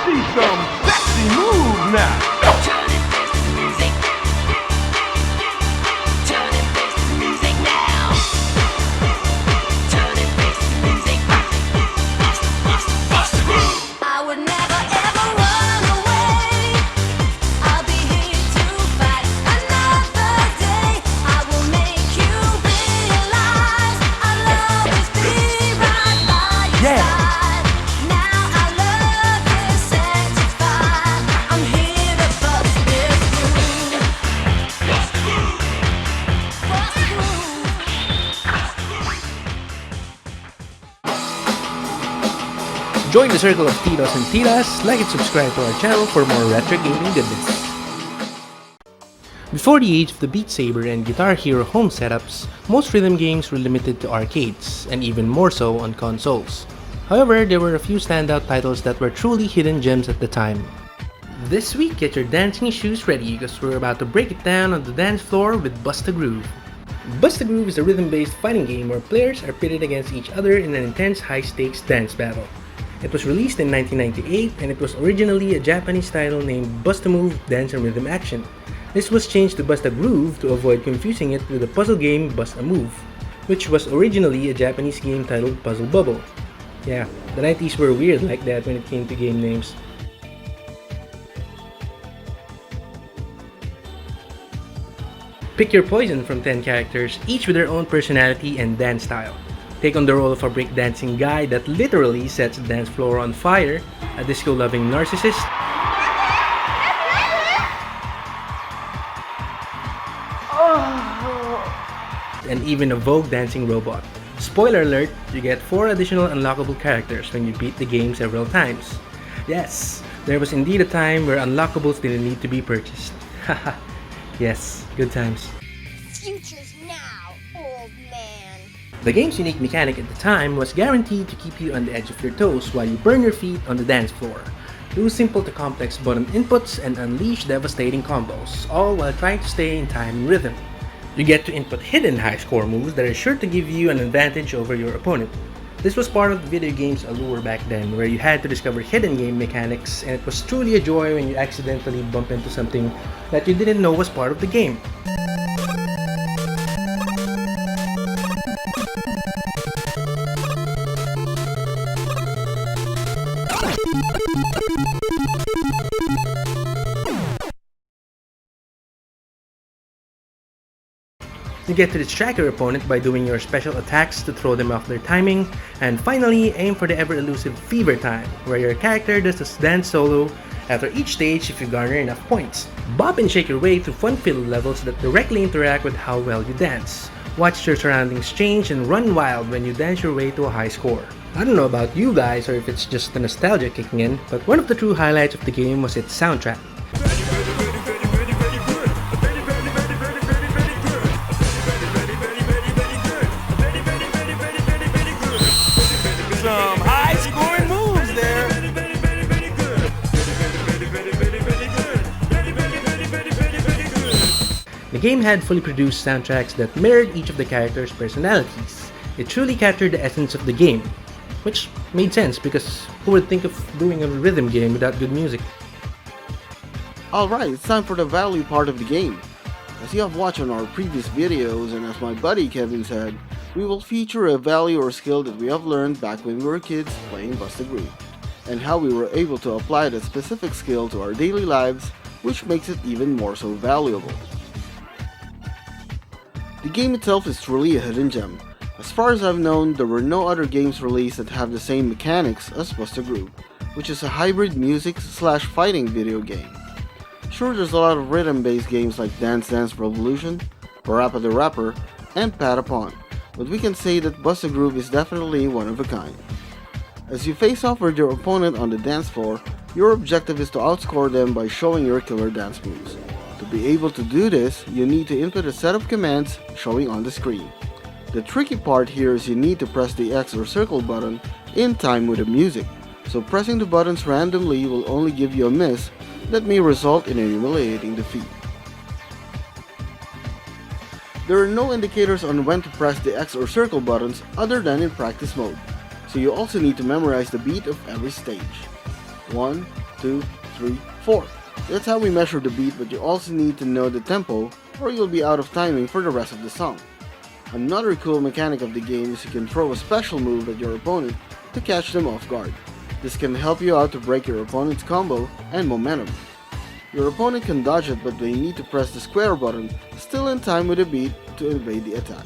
see some sexy moves now. Join the circle of Titos and Titas, like and subscribe to our channel for more retro gaming goodness. Before the age of the Beat Saber and Guitar Hero home setups, most rhythm games were limited to arcades, and even more so on consoles. However, there were a few standout titles that were truly hidden gems at the time. This week, get your dancing shoes ready because we're about to break it down on the dance floor with Bust a Groove. Bust a Groove is a rhythm-based fighting game where players are pitted against each other in an intense high-stakes dance battle. It was released in 1998 and it was originally a Japanese title named Bust a Move Dance and Rhythm Action. This was changed to Bust a Groove to avoid confusing it with the puzzle game Bust a Move, which was originally a Japanese game titled Puzzle Bubble. Yeah, the 90s were weird like that when it came to game names. Pick your poison from 10 characters, each with their own personality and dance style. Take on the role of a breakdancing guy that literally sets the dance floor on fire, a disco-loving narcissist, and even a Vogue dancing robot. Spoiler alert, you get 4 additional unlockable characters when you beat the game several times. Yes, there was indeed a time where unlockables didn't need to be purchased. Haha, yes, good times. Future's now, old man. The game's unique mechanic at the time was guaranteed to keep you on the edge of your toes while you burn your feet on the dance floor. Do simple to complex button inputs and unleash devastating combos, all while trying to stay in time and rhythm. You get to input hidden high score moves that are sure to give you an advantage over your opponent. This was part of the video game's allure back then, where you had to discover hidden game mechanics, and it was truly a joy when you accidentally bump into something that you didn't know was part of the game. You get to distract your opponent by doing your special attacks to throw them off their timing, and finally aim for the ever-elusive fever time, where your character does a dance solo after each stage if you garner enough points. Bop and shake your way through fun-filled levels that directly interact with how well you dance. Watch your surroundings change and run wild when you dance your way to a high score. I don't know about you guys or if it's just the nostalgia kicking in, but one of the true highlights of the game was its soundtrack. Some high-scoring moves there. The game had fully produced soundtracks that mirrored each of the characters' personalities. It truly captured the essence of the game, which made sense because who would think of doing a rhythm game without good music? Alright, it's time for the value part of the game. As you have watched on our previous videos and as my buddy Kevin said, we will feature a value or skill that we have learned back when we were kids playing Bust a Groove, and how we were able to apply that specific skill to our daily lives, which makes it even more so valuable. The game itself is truly a hidden gem. As far as I've known, there were no other games released that have the same mechanics as Bust a Groove, which is a hybrid music/fighting video game. Sure, there's a lot of rhythm-based games like Dance Dance Revolution, Parappa the Rapper, and Patapon, but we can say that Bust a Groove is definitely one of a kind. As you face off with your opponent on the dance floor, your objective is to outscore them by showing your killer dance moves. To be able to do this, you need to input a set of commands showing on the screen. The tricky part here is you need to press the X or circle button in time with the music, so pressing the buttons randomly will only give you a miss that may result in a humiliating defeat. There are no indicators on when to press the X or circle buttons other than in practice mode, so you also need to memorize the beat of every stage. 1, 2, 3, 4. That's how we measure the beat, but you also need to know the tempo or you'll be out of timing for the rest of the song. Another cool mechanic of the game is you can throw a special move at your opponent to catch them off guard. This can help you out to break your opponent's combo and momentum. Your opponent can dodge it, but they need to press the square button still in time with the beat to evade the attack.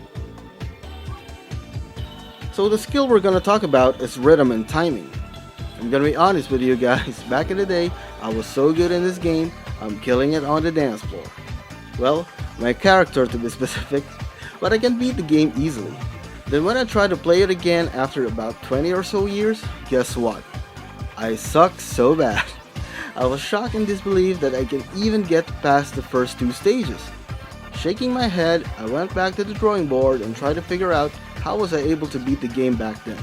So the skill we're gonna talk about is rhythm and timing. I'm gonna be honest with you guys, back in the day, I was so good in this game, I'm killing it on the dance floor. Well, my character to be specific, but I can beat the game easily. Then when I tried to play it again after about 20 or so years, guess what? I suck so bad. I was shocked and disbelieved that I can even get past the first 2 stages. Shaking my head, I went back to the drawing board and tried to figure out how was I able to beat the game back then.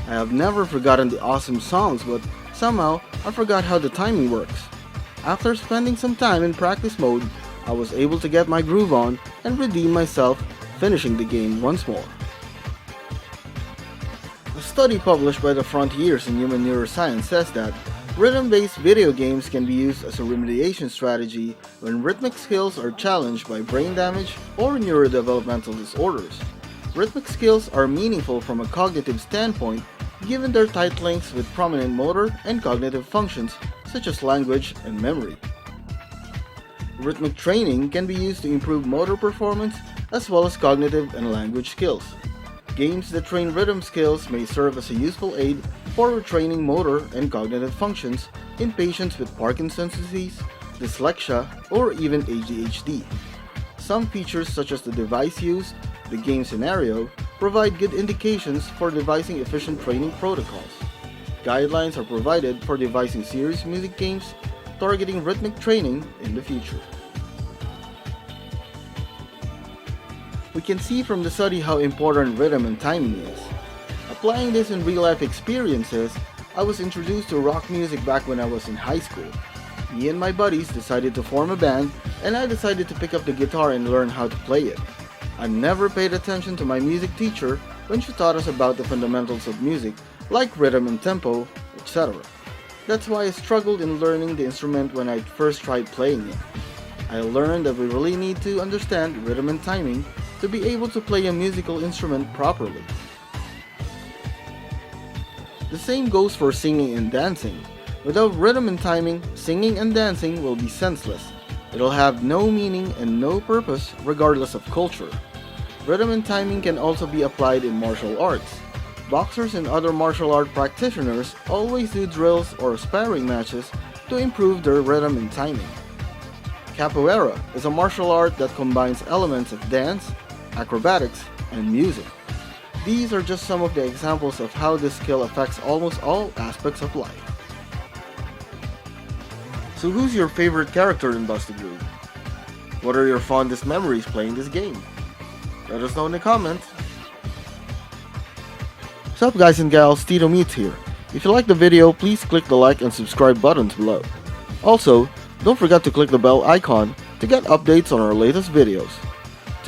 I have never forgotten the awesome songs, but somehow I forgot how the timing works. After spending some time in practice mode, I was able to get my groove on and redeem myself, finishing the game once more. A study published by the Frontiers in Human Neuroscience says that rhythm-based video games can be used as a remediation strategy when rhythmic skills are challenged by brain damage or neurodevelopmental disorders. Rhythmic skills are meaningful from a cognitive standpoint given their tight links with prominent motor and cognitive functions such as language and memory. Rhythmic training can be used to improve motor performance as well as cognitive and language skills. Games that train rhythm skills may serve as a useful aid for retraining motor and cognitive functions in patients with Parkinson's disease, dyslexia, or even ADHD. Some features such as the device used, the game scenario, provide good indications for devising efficient training protocols. Guidelines are provided for devising serious music games targeting rhythmic training in the future. We can see from the study how important rhythm and timing is. Applying this in real-life experiences, I was introduced to rock music back when I was in high school. Me and my buddies decided to form a band, and I decided to pick up the guitar and learn how to play it. I never paid attention to my music teacher when she taught us about the fundamentals of music, like rhythm and tempo, etc. That's why I struggled in learning the instrument when I first tried playing it. I learned that we really need to understand rhythm and timing to be able to play a musical instrument properly. The same goes for singing and dancing. Without rhythm and timing, singing and dancing will be senseless. It'll have no meaning and no purpose regardless of culture. Rhythm and timing can also be applied in martial arts. Boxers and other martial art practitioners always do drills or sparring matches to improve their rhythm and timing. Capoeira is a martial art that combines elements of dance, acrobatics, and music. These are just some of the examples of how this skill affects almost all aspects of life. So who's your favorite character in Bust a Groove? What are your fondest memories playing this game? Let us know in the comments. What's up guys and gals, Tito Meets here. If you like the video, please click the like and subscribe buttons below. Also, don't forget to click the bell icon to get updates on our latest videos.